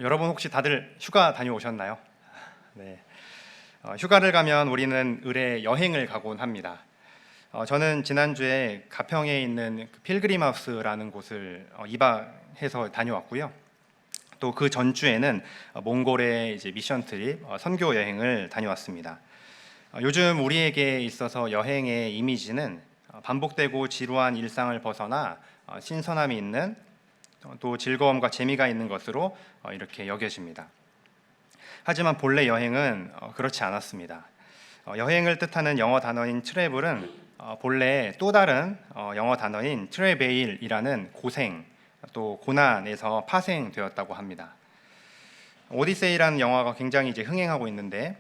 여러분 혹시 다들 휴가 다녀오셨나요? 네. 휴가를 가면 우리는 의례 여행을 가곤 합니다. 저는 지난주에 가평에 있는 그 필그림 하우스라는 곳을 2박해서 다녀왔고요. 또 그 전주에는 몽골의 이제 미션 트립 선교 여행을 다녀왔습니다. 요즘 우리에게 있어서 여행의 이미지는 반복되고 지루한 일상을 벗어나 신선함이 있는 또 즐거움과 재미가 있는 것으로 이렇게 여겨집니다. 하지만 본래 여행은 그렇지 않았습니다. 여행을 뜻하는 영어 단어인 트래블은 본래 또 다른 영어 단어인 트레베일이라는 고생 또 고난에서 파생되었다고 합니다. 오디세이라는 영화가 굉장히 이제 흥행하고 있는데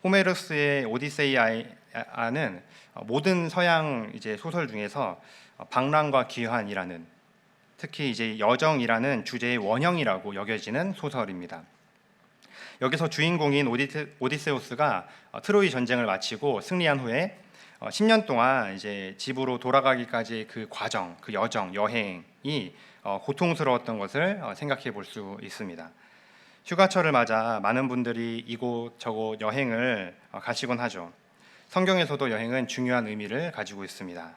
호메로스의 오디세이아는 모든 서양 이제 소설 중에서 방랑과 귀환이라는 특히 이제 여정이라는 주제의 원형이라고 여겨지는 소설입니다. 여기서 주인공인 오디세우스가 트로이 전쟁을 마치고 승리한 후에 10년 동안 이제 집으로 돌아가기까지 그 과정, 그 여정, 여행이 고통스러웠던 것을 생각해 볼 수 있습니다. 휴가철을 맞아 많은 분들이 이곳저곳 여행을 가시곤 하죠. 성경에서도 여행은 중요한 의미를 가지고 있습니다.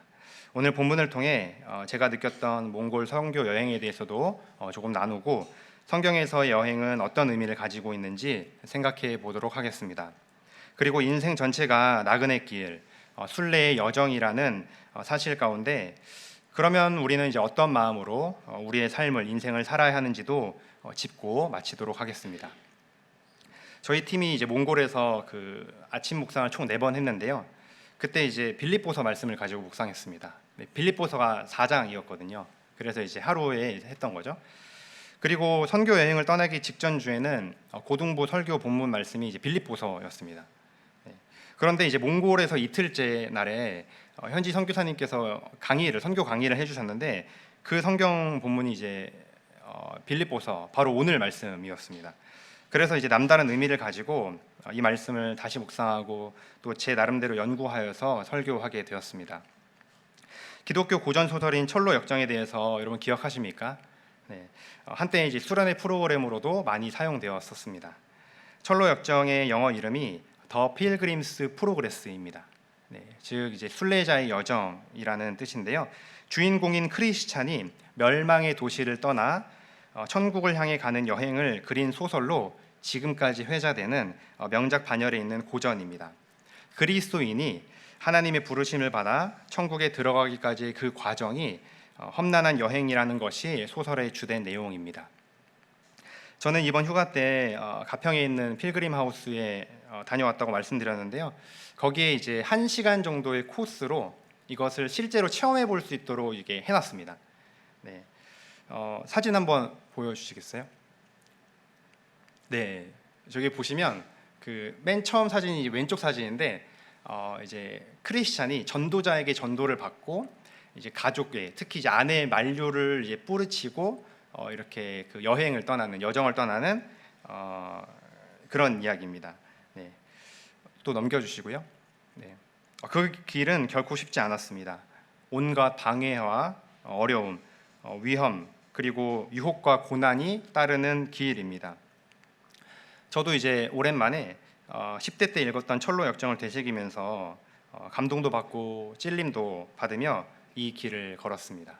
오늘 본문을 통해 제가 느꼈던 몽골 선교 여행에 대해서도 조금 나누고 성경에서의 여행은 어떤 의미를 가지고 있는지 생각해 보도록 하겠습니다. 그리고 인생 전체가 나그네 길, 순례의 여정이라는 사실 가운데 그러면 우리는 이제 어떤 마음으로 우리의 삶을 인생을 살아야 하는지도 짚고 마치도록 하겠습니다. 저희 팀이 이제 몽골에서 그 아침 묵상을 총 4번 했는데요. 그때 이제 빌립보서 말씀을 가지고 묵상했습니다. 빌립보서가 4장이었거든요. 그래서 이제 하루에 했던 거죠. 그리고 선교 여행을 떠나기 직전 주에는 고등부 설교 본문 말씀이 이제 빌립보서였습니다. 그런데 이제 몽골에서 이틀째 날에 현지 선교사님께서 선교 강의를 해주셨는데 그 성경 본문이 이제 빌립보서 바로 오늘 말씀이었습니다. 그래서 이제 남다른 의미를 가지고 이 말씀을 다시 묵상하고 또 제 나름대로 연구하여서 설교하게 되었습니다. 기독교 고전 소설인 철로 역정에 대해서 여러분 기억하십니까? 네. 한때 이제 수련회 프로그램으로도 많이 사용되었었습니다. 철로 역정의 영어 이름이 더 필그림스 프로그레스입니다. 네. 즉 이제 순례자의 여정이라는 뜻인데요. 주인공인 크리스찬이 멸망의 도시를 떠나 천국을 향해 가는 여행을 그린 소설로 지금까지 회자되는 명작 반열에 있는 고전입니다. 그리스도인이 하나님의 부르심을 받아 천국에 들어가기까지의 그 과정이 험난한 여행이라는 것이 소설의 주된 내용입니다. 저는 이번 휴가 때 가평에 있는 필그림 하우스에 다녀왔다고 말씀드렸는데요. 거기에 이제 1시간 정도의 코스로 이것을 실제로 체험해 볼 수 있도록 이게 해놨습니다. 네. 사진 한번 보여주시겠어요? 네, 저기 보시면 그 맨 처음 사진이 왼쪽 사진인데 이제 크리스찬이 전도자에게 전도를 받고 이제 가족에 특히 이제 아내의 만류를 이제 뿌리치고 이렇게 그 여행을 떠나는 여정을 떠나는 그런 이야기입니다. 네, 또 넘겨주시고요. 네, 그 길은 결코 쉽지 않았습니다. 온갖 방해와 어려움, 위험 그리고 유혹과 고난이 따르는 길입니다. 저도 이제 오랜만에 10대 때 읽었던 철로 역정을 되새기면서 감동도 받고 찔림도 받으며 이 길을 걸었습니다.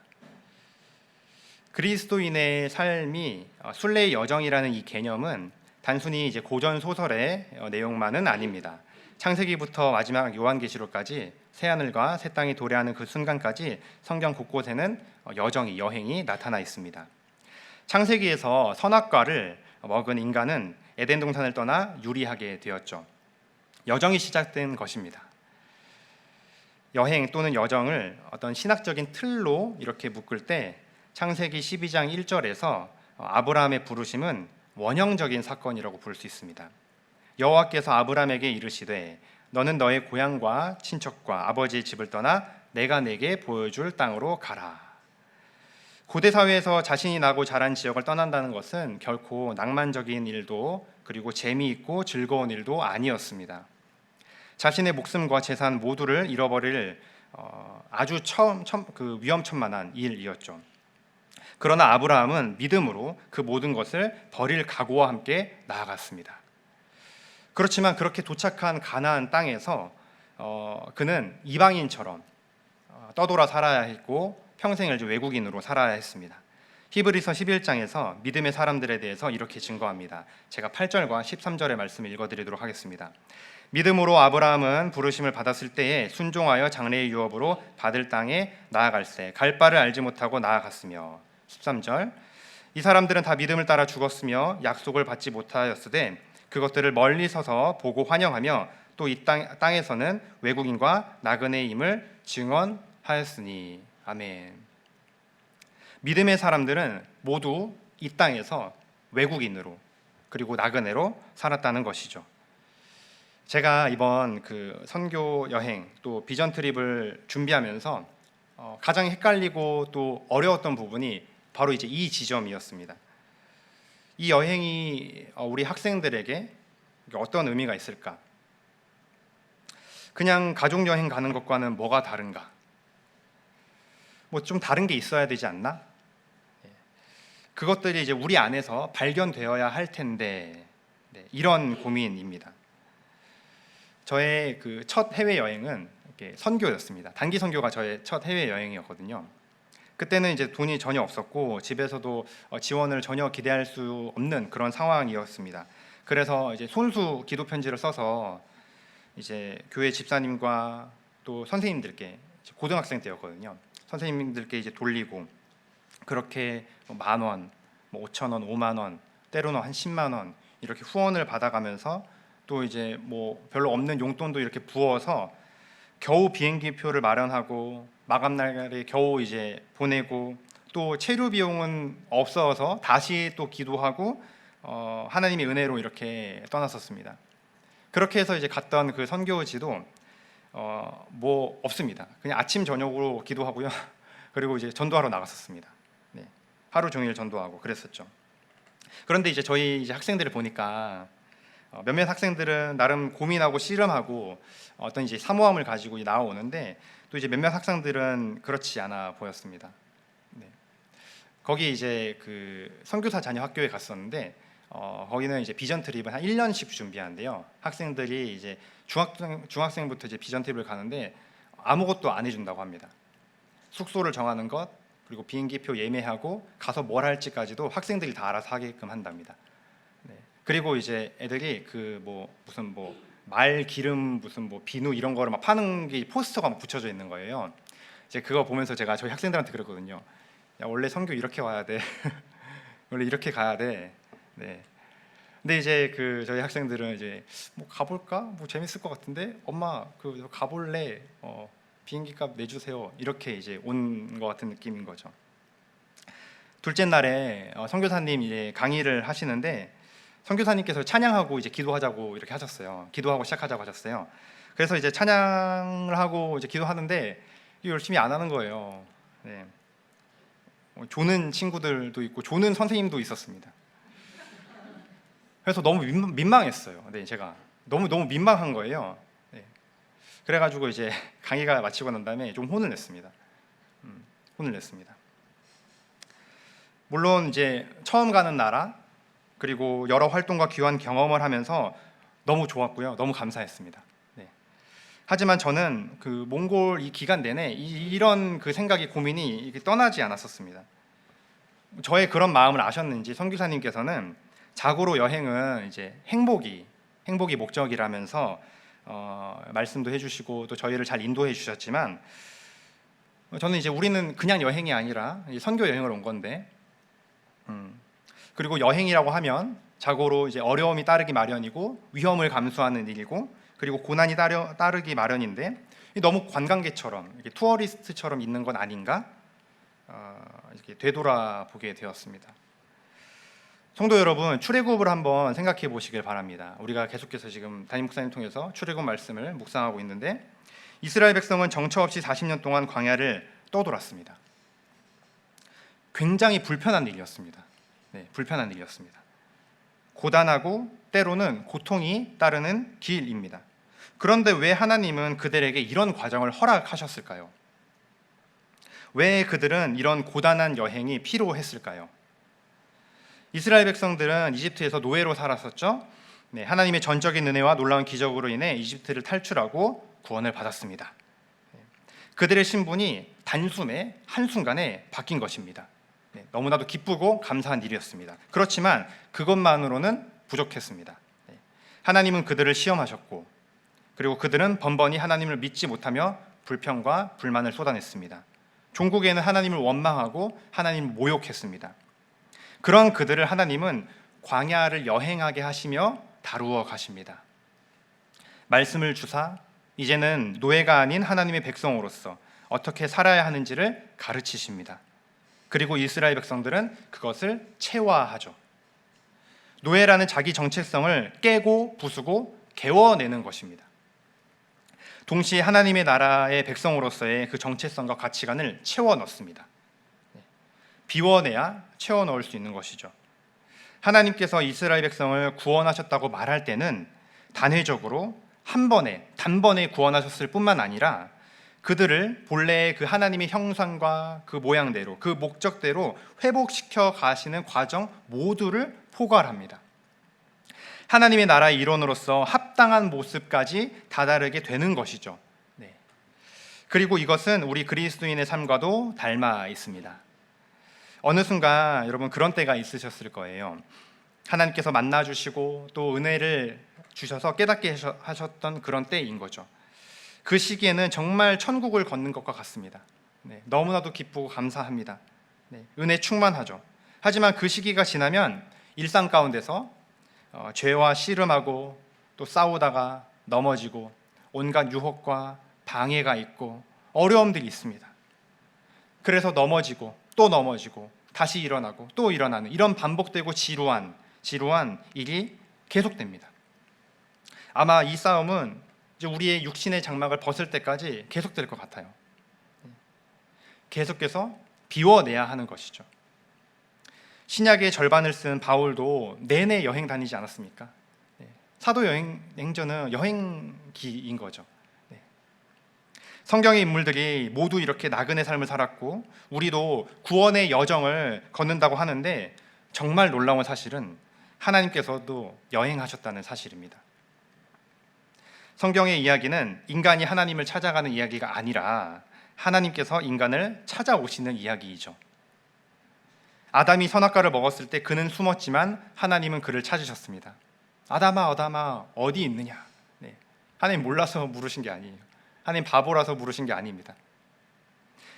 그리스도인의 삶이 순례의 여정이라는 이 개념은 단순히 이제 고전 소설의 내용만은 아닙니다. 창세기부터 마지막 요한계시록까지 새하늘과 새 땅이 도래하는 그 순간까지 성경 곳곳에는 여행이 나타나 있습니다. 창세기에서 선악과를 먹은 인간은 에덴 동산을 떠나 유리하게 되었죠. 여정이 시작된 것입니다. 여행 또는 여정을 어떤 신학적인 틀로 이렇게 묶을 때 창세기 12장 1절에서 아브라함의 부르심은 원형적인 사건이라고 볼 수 있습니다. 여호와께서 아브라함에게 이르시되 너는 너의 고향과 친척과 아버지의 집을 떠나 내가 내게 보여줄 땅으로 가라. 고대 사회에서 자신이 나고 자란 지역을 떠난다는 것은 결코 낭만적인 일도 그리고 재미있고 즐거운 일도 아니었습니다. 자신의 목숨과 재산 모두를 잃어버릴 아주 위험천만한 일이었죠. 그러나 아브라함은 믿음으로 그 모든 것을 버릴 각오와 함께 나아갔습니다. 그렇지만 그렇게 도착한 가나안 땅에서 그는 이방인처럼 떠돌아 살아야 했고 평생을 외국인으로 살아야 했습니다. 히브리서 11장에서 믿음의 사람들에 대해서 이렇게 증거합니다. 제가 8절과 13절의 말씀을 읽어드리도록 하겠습니다. 믿음으로 아브라함은 부르심을 받았을 때에 순종하여 장래의 유업으로 받을 땅에 나아갈새 갈 바를 알지 못하고 나아갔으며 13절 이 사람들은 다 믿음을 따라 죽었으며 약속을 받지 못하였으되 그것들을 멀리 서서 보고 환영하며 또 이 땅에서는 외국인과 나그네임을 증언하였으니 아멘. 믿음의 사람들은 모두 이 땅에서 외국인으로 그리고 나그네로 살았다는 것이죠. 제가 이번 그 선교 여행 또 비전 트립을 준비하면서 가장 헷갈리고 또 어려웠던 부분이 바로 이제 이 지점이었습니다. 이 여행이 우리 학생들에게 어떤 의미가 있을까? 그냥 가족 여행 가는 것과는 뭐가 다른가? 뭐 좀 다른 게 있어야 되지 않나? 그것들이 이제 우리 안에서 발견되어야 할 텐데 이런 고민입니다. 저의 그 첫 해외 여행은 선교였습니다. 단기 선교가 저의 첫 해외 여행이었거든요. 그때는 이제 돈이 전혀 없었고 집에서도 지원을 전혀 기대할 수 없는 그런 상황이었습니다. 그래서 이제 손수 기도 편지를 써서 이제 교회 집사님과 또 선생님들께 고등학생 때였거든요. 선생님들께 이제 돌리고 그렇게 10,000원, 5,000원, 5만 원, 때로는 한 10만 원 이렇게 후원을 받아가면서 또 이제 뭐 별로 없는 용돈도 이렇게 부어서 겨우 비행기 표를 마련하고 마감 날에 겨우 이제 보내고 또 체류 비용은 없어서 다시 또 기도하고 하나님의 은혜로 이렇게 떠났었습니다. 그렇게 해서 이제 갔던 그 선교지도 뭐 없습니다. 그냥 아침 저녁으로 기도하고요. 그리고 이제 전도하러 나갔었습니다. 네. 하루 종일 전도하고 그랬었죠. 그런데 이제 저희 이제 학생들을 보니까 몇몇 학생들은 나름 고민하고 씨름하고 어떤 이제 사모함을 가지고 나오는데 또 이제 몇몇 학생들은 그렇지 않아 보였습니다. 네. 거기 이제 그 선교사 자녀 학교에 갔었는데 거기는 이제 비전 트립을 한 1년씩 준비하는데요. 학생들이 이제 중학생부터 이제 비전 트립을 가는데 아무것도 안 해준다고 합니다. 숙소를 정하는 것 그리고 비행기표 예매하고 가서 뭘 할지까지도 학생들이 다 알아서 하게끔 한답니다. 네. 그리고 이제 애들이 그 뭐 무슨 뭐 말 기름 무슨 뭐 비누 이런 거를 막 파는 게 포스터가 막 붙여져 있는 거예요. 이제 그거 보면서 제가 저희 학생들한테 그랬거든요. 야 원래 선교 이렇게 와야 돼. 원래 이렇게 가야 돼. 네. 근데 이제 그 저희 학생들은 이제 뭐 가볼까? 뭐 재밌을 것 같은데 엄마 그 가볼래? 비행기 값 내주세요. 이렇게 이제 온 것 같은 느낌인 거죠. 둘째 날에 선교사님 이제 강의를 하시는데 선교사님께서 찬양하고 이제 기도하자고 이렇게 하셨어요. 기도하고 시작하자고 하셨어요. 그래서 이제 찬양을 하고 이제 기도하는데 열심히 안 하는 거예요. 네. 조는 친구들도 있고 조는 선생님도 있었습니다. 그래서 너무 민망했어요. 네, 제가 너무 민망한 거예요. 네. 그래가지고 이제 강의가 마치고 난 다음에 좀 혼을 냈습니다. 혼을 냈습니다. 물론 이제 처음 가는 나라 그리고 여러 활동과 귀한 경험을 하면서 너무 좋았고요, 너무 감사했습니다. 네. 하지만 저는 그 몽골 이 기간 내내 이런 그 생각이 고민이 떠나지 않았었습니다. 저의 그런 마음을 아셨는지 선교사님께서는 자고로 여행은 이제 행복이 목적이라면서 말씀도 해주시고 또 저희를 잘 인도해 주셨지만 저는 이제 우리는 그냥 여행이 아니라 선교 여행을 온 건데 그리고 여행이라고 하면 자고로 이제 어려움이 따르기 마련이고 위험을 감수하는 일이고 그리고 고난이 따르기 마련인데 너무 관광객처럼 이렇게 투어리스트처럼 있는 건 아닌가 이렇게 되돌아보게 되었습니다. 성도 여러분, 출애굽을 한번 생각해 보시길 바랍니다. 우리가 계속해서 지금 담임 목사님 통해서 출애굽 말씀을 묵상하고 있는데 이스라엘 백성은 정처 없이 40년 동안 광야를 떠돌았습니다. 굉장히 불편한 일이었습니다. 네, 불편한 일이었습니다. 고단하고 때로는 고통이 따르는 길입니다. 그런데 왜 하나님은 그들에게 이런 과정을 허락하셨을까요? 왜 그들은 이런 고단한 여행이 필요했을까요? 이스라엘 백성들은 이집트에서 노예로 살았었죠. 네, 하나님의 전적인 은혜와 놀라운 기적으로 인해 이집트를 탈출하고 구원을 받았습니다. 그들의 신분이 단숨에 한순간에 바뀐 것입니다. 네, 너무나도 기쁘고 감사한 일이었습니다. 그렇지만 그것만으로는 부족했습니다. 네, 하나님은 그들을 시험하셨고, 그리고 그들은 번번이 하나님을 믿지 못하며 불평과 불만을 쏟아냈습니다. 종국에는 하나님을 원망하고 하나님을 모욕했습니다. 그런 그들을 하나님은 광야를 여행하게 하시며 다루어 가십니다. 말씀을 주사 이제는 노예가 아닌 하나님의 백성으로서 어떻게 살아야 하는지를 가르치십니다. 그리고 이스라엘 백성들은 그것을 체화하죠. 노예라는 자기 정체성을 깨고 부수고 개워내는 것입니다. 동시에 하나님의 나라의 백성으로서의 그 정체성과 가치관을 채워 넣습니다. 비워내야 채워 넣을 수 있는 것이죠. 하나님께서 이스라엘 백성을 구원하셨다고 말할 때는 단회적으로 한 번에 단번에 구원하셨을 뿐만 아니라 그들을 본래의 그 하나님의 형상과 그 모양대로 그 목적대로 회복시켜 가시는 과정 모두를 포괄합니다. 하나님의 나라의 일원으로서 합당한 모습까지 다다르게 되는 것이죠. 네. 그리고 이것은 우리 그리스도인의 삶과도 닮아 있습니다. 어느 순간 여러분 그런 때가 있으셨을 거예요. 하나님께서 만나주시고 또 은혜를 주셔서 깨닫게 하셨던 그런 때인 거죠. 그 시기에는 정말 천국을 걷는 것과 같습니다. 네, 너무나도 기쁘고 감사합니다. 네, 은혜 충만하죠. 하지만 그 시기가 지나면 일상 가운데서 죄와 씨름하고 또 싸우다가 넘어지고 온갖 유혹과 방해가 있고 어려움들이 있습니다. 그래서 넘어지고 또 넘어지고 다시 일어나고 또 일어나는 이런 반복되고 지루한 일이 계속됩니다. 아마 이 싸움은 이제 우리의 육신의 장막을 벗을 때까지 계속될 것 같아요. 계속해서 비워내야 하는 것이죠. 신약의 절반을 쓴 바울도 내내 여행 다니지 않았습니까? 사도행전은 여행기인 거죠. 성경의 인물들이 모두 이렇게 나그네 삶을 살았고 우리도 구원의 여정을 걷는다고 하는데 정말 놀라운 사실은 하나님께서도 여행하셨다는 사실입니다. 성경의 이야기는 인간이 하나님을 찾아가는 이야기가 아니라 하나님께서 인간을 찾아오시는 이야기이죠. 아담이 선악과를 먹었을 때 그는 숨었지만 하나님은 그를 찾으셨습니다. 아담아 아담아 어디 있느냐. 네. 하나님 몰라서 물으신 게 아니에요. 하나님 바보라서 물으신 게 아닙니다.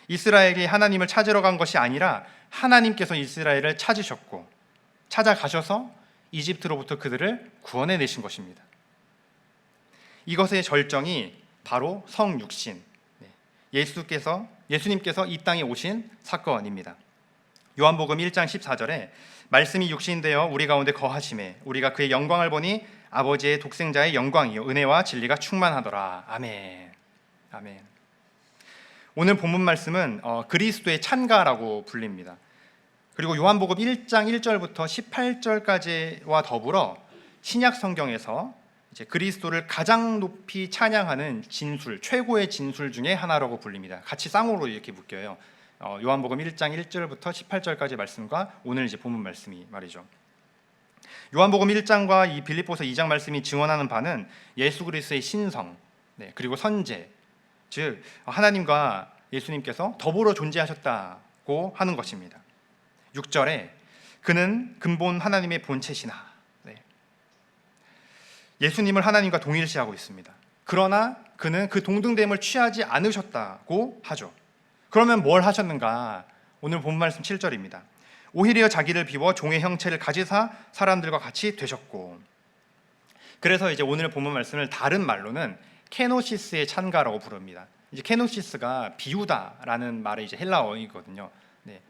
이스라엘이 하나님을 찾으러 간 것이 아니라 하나님께서 이스라엘을 찾으셨고 찾아가셔서 이집트로부터 그들을 구원해내신 것입니다. 이것의 절정이 바로 성육신, 예수님께서 이 땅에 오신 사건입니다. 요한복음 1장 14절에 말씀이 육신되어 우리 가운데 거하심에 우리가 그의 영광을 보니 아버지의 독생자의 영광이요 은혜와 진리가 충만하더라. 아멘. 아멘. 오늘 본문 말씀은 그리스도의 찬가라고 불립니다. 그리고 요한복음 1장 1절부터 18절까지와 더불어 신약 성경에서 이제 그리스도를 가장 높이 찬양하는 진술, 최고의 진술 중에 하나라고 불립니다. 같이 쌍으로 이렇게 묶여요. 요한복음 1장 1절부터 18절까지 말씀과 오늘 이제 본문 말씀이 말이죠. 요한복음 1장과 이 빌립보서 2장 말씀이 증언하는 바는 예수 그리스도의 신성, 그리고 선제, 즉 하나님과 예수님께서 더불어 존재하셨다고 하는 것입니다. 6절에 그는 근본 하나님의 본체시나, 예수님을 하나님과 동일시하고 있습니다. 그러나 그는 그 동등됨을 취하지 않으셨다고 하죠. 그러면 뭘 하셨는가? 오늘 본 말씀 7절입니다. 오히려 자기를 비워 종의 형체를 가지사 사람들과 같이 되셨고. 그래서 이제 오늘 본문 말씀을 다른 말로는 케노시스의 찬가라고 부릅니다. 이제 케노시스가 비우다라는 말의 이제 헬라어이거든요.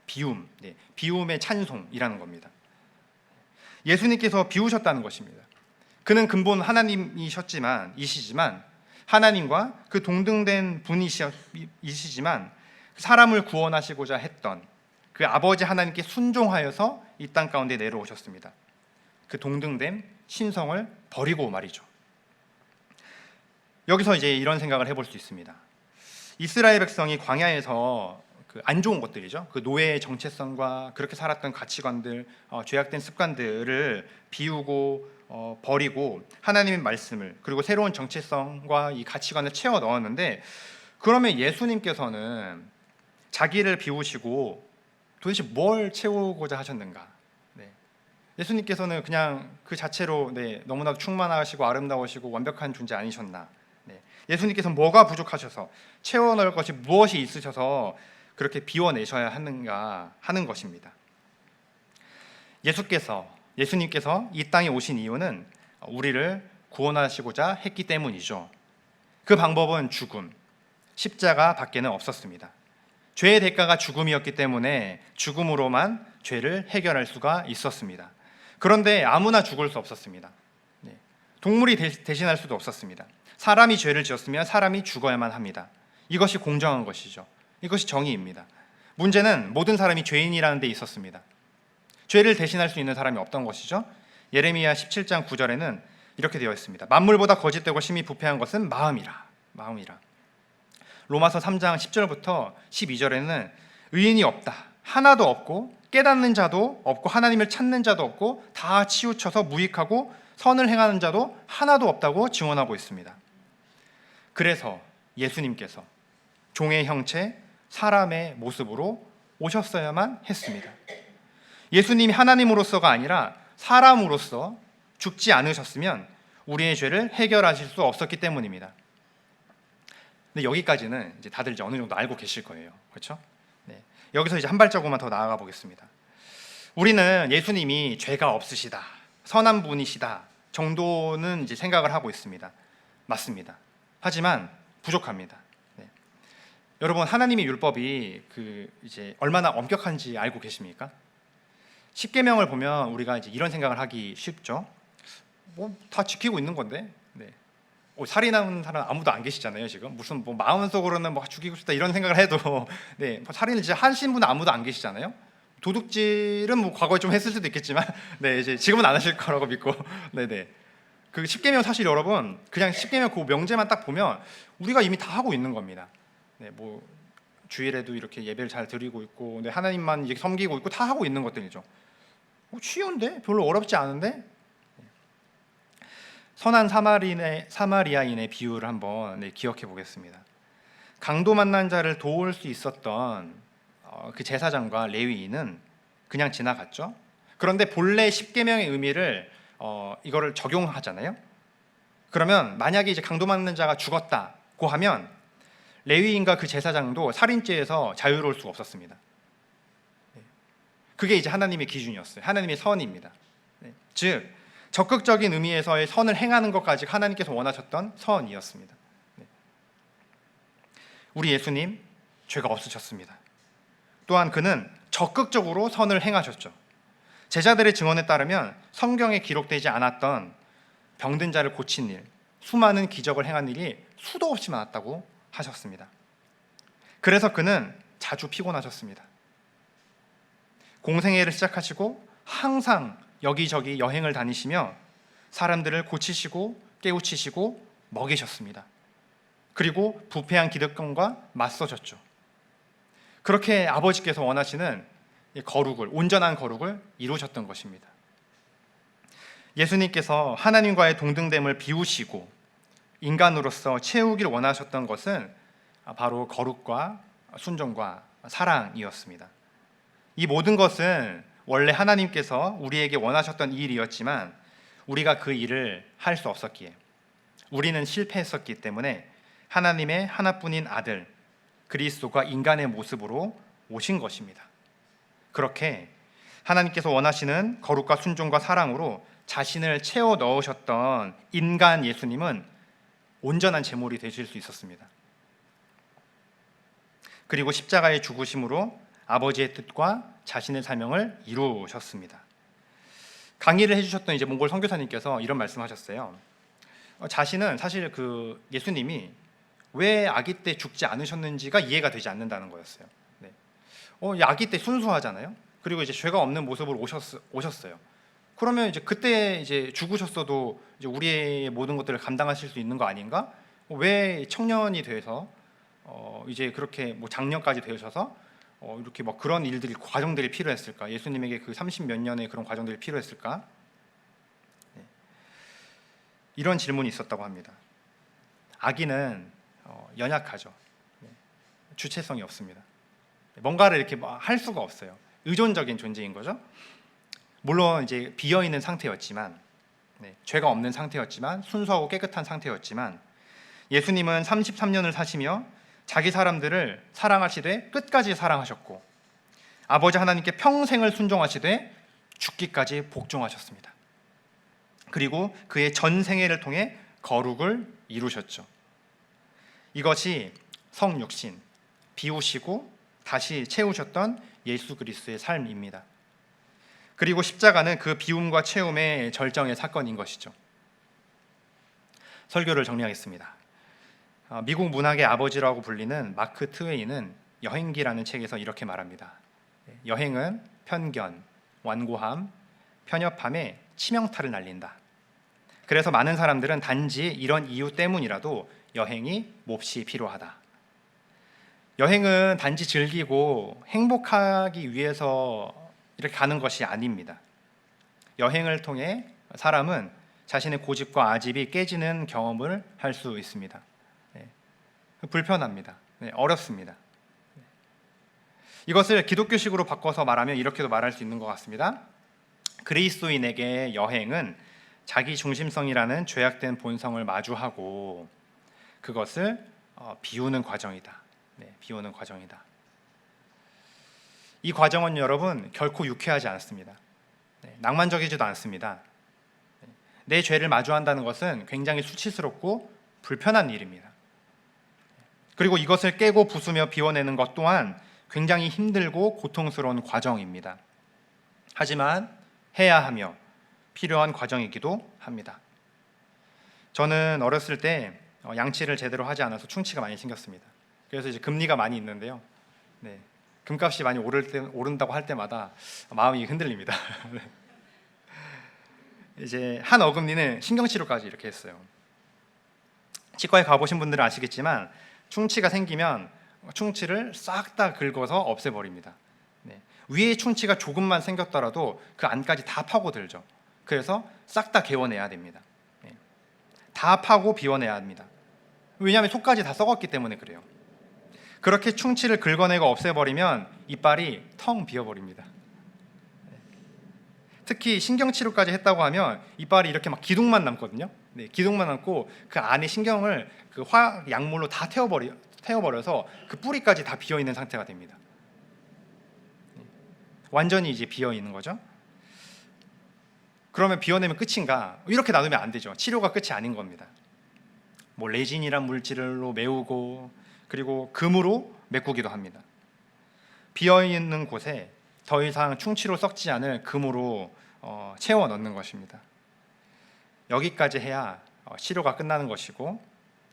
비움, 비움의 찬송이라는 겁니다. 예수님께서 비우셨다는 것입니다. 그는 근본 하나님이시지만 하나님과 그 동등된 분이시지만 사람을 구원하시고자 했던 그 아버지 하나님께 순종하여서 이 땅 가운데 내려오셨습니다. 그 동등됨 신성을 버리고 말이죠. 여기서 이제 이런 생각을 해볼 수 있습니다. 이스라엘 백성이 광야에서 그 안 좋은 것들이죠. 그 노예의 정체성과 그렇게 살았던 가치관들, 죄악된 습관들을 비우고 버리고 하나님의 말씀을, 그리고 새로운 정체성과 이 가치관을 채워 넣었는데, 그러면 예수님께서는 자기를 비우시고 도대체 뭘 채우고자 하셨는가? 네. 예수님께서는 그냥 그 자체로 너무나도 충만하시고 아름다우시고 완벽한 존재 아니셨나? 네. 예수님께서 뭐가 부족하셔서, 채워 넣을 것이 무엇이 있으셔서 그렇게 비워내셔야 하는가 하는 것입니다. 예수님께서 이 땅에 오신 이유는 우리를 구원하시고자 했기 때문이죠. 그 방법은 죽음, 십자가 밖에는 없었습니다. 죄의 대가가 죽음이었기 때문에 죽음으로만 죄를 해결할 수가 있었습니다. 그런데 아무나 죽을 수 없었습니다. 동물이 대신할 수도 없었습니다. 사람이 죄를 지었으면 사람이 죽어야만 합니다. 이것이 공정한 것이죠. 이것이 정의입니다. 문제는 모든 사람이 죄인이라는 데 있었습니다. 죄를 대신할 수 있는 사람이 없던 것이죠. 예레미야 17장 9절에는 이렇게 되어 있습니다. 만물보다 거짓되고 심히 부패한 것은 마음이라. 로마서 3장 10절부터 12절에는 의인이 없다, 하나도 없고 깨닫는 자도 없고 하나님을 찾는 자도 없고 다 치우쳐서 무익하고 선을 행하는 자도 하나도 없다고 증언하고 있습니다. 그래서 예수님께서 종의 형체, 사람의 모습으로 오셨어야만 했습니다. 예수님이 하나님으로서가 아니라 사람으로서 죽지 않으셨으면 우리의 죄를 해결하실 수 없었기 때문입니다. 근데 여기까지는 이제 다들 이제 어느 정도 알고 계실 거예요, 그렇죠? 네. 여기서 이제 한 발자국만 더 나아가 보겠습니다. 우리는 예수님이 죄가 없으시다, 선한 분이시다 정도는 이제 생각을 하고 있습니다. 맞습니다. 하지만 부족합니다. 여러분, 하나님의 율법이 이제 얼마나 엄격한지 알고 계십니까? 십계명을 보면 우리가 이제 이런 생각을 하기 쉽죠. 뭐 다 지키고 있는 건데, 살인하는 사람 아무도 안 계시잖아요. 지금 무슨 뭐 마음속으로는 뭐 죽이고 싶다 이런 생각을 해도 살인을 진짜 하신 분은 아무도 안 계시잖아요. 도둑질은 뭐 과거에 좀 했을 수도 있겠지만, 이제 지금은 안 하실 거라고 믿고, 그 십계명 사실 여러분 그냥 십계명 그 명제만 딱 보면 우리가 이미 다 하고 있는 겁니다. 뭐 주일에도 이렇게 예배를 잘 드리고 있고, 하나님만 이렇게 섬기고 있고 다 하고 있는 것들이죠. 쉬운데 별로 어렵지 않은데. 선한 사마리아인의 비유를 한번 기억해 보겠습니다. 강도 만난 자를 도울 수 있었던 그 제사장과 레위인은 그냥 지나갔죠. 그런데 본래 십계명의 의미를 이거를 적용하잖아요. 그러면 만약에 이제 강도 만난 자가 죽었다고 하면 레위인과 그 제사장도 살인죄에서 자유로울 수가 없었습니다. 그게 이제 하나님의 기준이었어요. 하나님의 선입니다. 즉 적극적인 의미에서의 선을 행하는 것까지 하나님께서 원하셨던 선이었습니다. 우리 예수님 죄가 없으셨습니다. 또한 그는 적극적으로 선을 행하셨죠. 제자들의 증언에 따르면 성경에 기록되지 않았던 병든 자를 고친 일, 수많은 기적을 행한 일이 수도 없이 많았다고 하셨습니다. 그래서 그는 자주 피곤하셨습니다. 공생애를 시작하시고 항상 여기저기 여행을 다니시며 사람들을 고치시고 깨우치시고 먹이셨습니다. 그리고 부패한 기득권과 맞서셨죠. 그렇게 아버지께서 원하시는 온전한 거룩을 이루셨던 것입니다. 예수님께서 하나님과의 동등됨을 비우시고 인간으로서 채우길 원하셨던 것은 바로 거룩과 순종과 사랑이었습니다. 이 모든 것은 원래 하나님께서 우리에게 원하셨던 일이었지만 우리가 그 일을 할 수 없었기에, 우리는 실패했었기 때문에 하나님의 하나뿐인 아들 그리스도가 인간의 모습으로 오신 것입니다. 그렇게 하나님께서 원하시는 거룩과 순종과 사랑으로 자신을 채워 넣으셨던 인간 예수님은 온전한 제물이 되실 수 있었습니다. 그리고 십자가의 죽으심으로 아버지의 뜻과 자신의 사명을 이루셨습니다. 강의를 해주셨던 이제 몽골 선교사님께서 이런 말씀하셨어요. 자신은 사실 그 예수님이 왜 아기 때 죽지 않으셨는지가 이해가 되지 않는다는 거였어요. 아기 때 순수하잖아요. 그리고 이제 죄가 없는 모습으로 오셨어요. 그러면 이제 그때 이제 죽으셨어도 이제 우리의 모든 것들을 감당하실 수 있는 거 아닌가? 왜 청년이 돼서 이제 그렇게 뭐 장년까지 되셔서 이렇게 막 그런 일들이 과정들이 필요했을까? 예수님에게 그 30 몇 년의 그런 과정들이 필요했을까? 네. 이런 질문이 있었다고 합니다. 아기는 연약하죠. 네. 주체성이 없습니다. 뭔가를 이렇게 할 수가 없어요. 의존적인 존재인 거죠. 물론 이제 비어 있는 상태였지만, 죄가 없는 상태였지만, 순수하고 깨끗한 상태였지만, 예수님은 33년을 사시며 자기 사람들을 사랑하시되 끝까지 사랑하셨고, 아버지 하나님께 평생을 순종하시되 죽기까지 복종하셨습니다. 그리고 그의 전 생애를 통해 거룩을 이루셨죠. 이것이 성육신, 비우시고 다시 채우셨던 예수 그리스도의 삶입니다. 그리고 십자가는 그 비움과 채움의 절정의 사건인 것이죠. 설교를 정리하겠습니다. 미국 문학의 아버지라고 불리는 마크 트웨인은 여행기라는 책에서 이렇게 말합니다. 여행은 편견, 완고함, 편협함에 치명타를 날린다. 그래서 많은 사람들은 단지 이런 이유 때문이라도 여행이 몹시 필요하다. 여행은 단지 즐기고 행복하기 위해서 이렇게 가는 것이 아닙니다. 여행을 통해 사람은 자신의 고집과 아집이 깨지는 경험을 할 수 있습니다. 불편합니다. 어렵습니다. 이것을 기독교식으로 바꿔서 말하면 이렇게도 말할 수 있는 것 같습니다. 그리스도인에게 여행은 자기 중심성이라는 죄악된 본성을 마주하고 그것을 비우는 과정이다. 비우는 과정이다. 이 과정은 여러분 결코 유쾌하지 않습니다. 낭만적이지도 않습니다. 내 죄를 마주한다는 것은 굉장히 수치스럽고 불편한 일입니다. 그리고 이것을 깨고 부수며 비워내는 것 또한 굉장히 힘들고 고통스러운 과정입니다. 하지만 해야 하며 필요한 과정이기도 합니다. 저는 어렸을 때 양치를 제대로 하지 않아서 충치가 많이 생겼습니다. 그래서 이제 금리가 많이 있는데요. 금값이 많이 오른다고 할 때마다 마음이 흔들립니다. 이제 한 어금니는 신경치료까지 이렇게 했어요. 치과에 가보신 분들은 아시겠지만 충치가 생기면 충치를 싹 다 긁어서 없애버립니다. 위에 충치가 조금만 생겼더라도 그 안까지 다 파고들죠. 그래서 싹 다 개워내야 됩니다. 다 파고 비워내야 합니다. 왜냐하면 속까지 다 썩었기 때문에 그래요. 그렇게 충치를 긁어내고 없애버리면 이빨이 텅 비어버립니다. 특히 신경치료까지 했다고 하면 이빨이 이렇게 막 기둥만 남거든요. 기둥만 남고 그 안에 신경을 그 화학 약물로 다 태워버려서 그 뿌리까지 다 비어있는 상태가 됩니다. 완전히 이제 비어있는 거죠. 그러면 비워내면 끝인가? 이렇게 놔두면 안 되죠. 치료가 끝이 아닌 겁니다. 레진이란 물질로 메우고 그리고 금으로 메꾸기도 합니다. 비어있는 곳에 더 이상 충치로 썩지 않을 금으로 채워 넣는 것입니다. 여기까지 해야 치료가 끝나는 것이고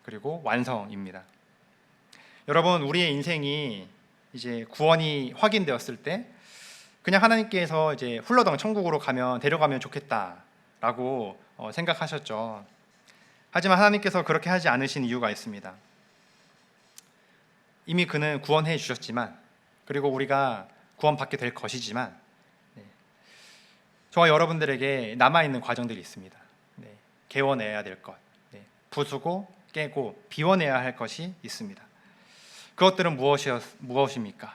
그리고 완성입니다. 여러분, 우리의 인생이 이제 구원이 확인되었을 때 그냥 하나님께서 이제 훌러덩 천국으로 데려가면 좋겠다라고 생각하셨죠. 하지만 하나님께서 그렇게 하지 않으신 이유가 있습니다. 이미 그는 구원해 주셨지만 그리고 우리가 구원받게 될 것이지만 저와 여러분들에게 남아있는 과정들이 있습니다. 개워내야 될 것, 부수고 깨고 비워내야 할 것이 있습니다. 그것들은 무엇입니까?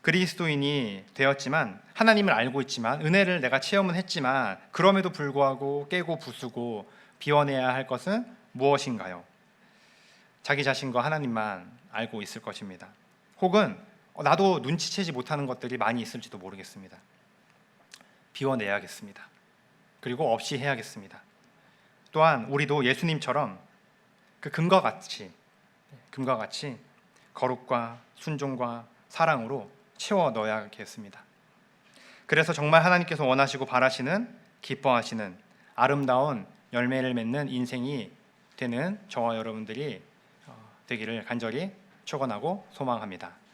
그리스도인이 되었지만 하나님을 알고 있지만 은혜를 내가 체험은 했지만 그럼에도 불구하고 깨고 부수고 비워내야 할 것은 무엇인가요? 자기 자신과 하나님만 알고 있을 것입니다. 혹은 나도 눈치채지 못하는 것들이 많이 있을지도 모르겠습니다. 비워내야겠습니다. 그리고 없이 해야겠습니다. 또한 우리도 예수님처럼 그 금과 같이 거룩과 순종과 사랑으로 채워 넣어야겠습니다. 그래서 정말 하나님께서 원하시고 바라시는 기뻐하시는 아름다운 열매를 맺는 인생이 되는 저와 여러분들이 되기를 간절히 축원하고 소망합니다.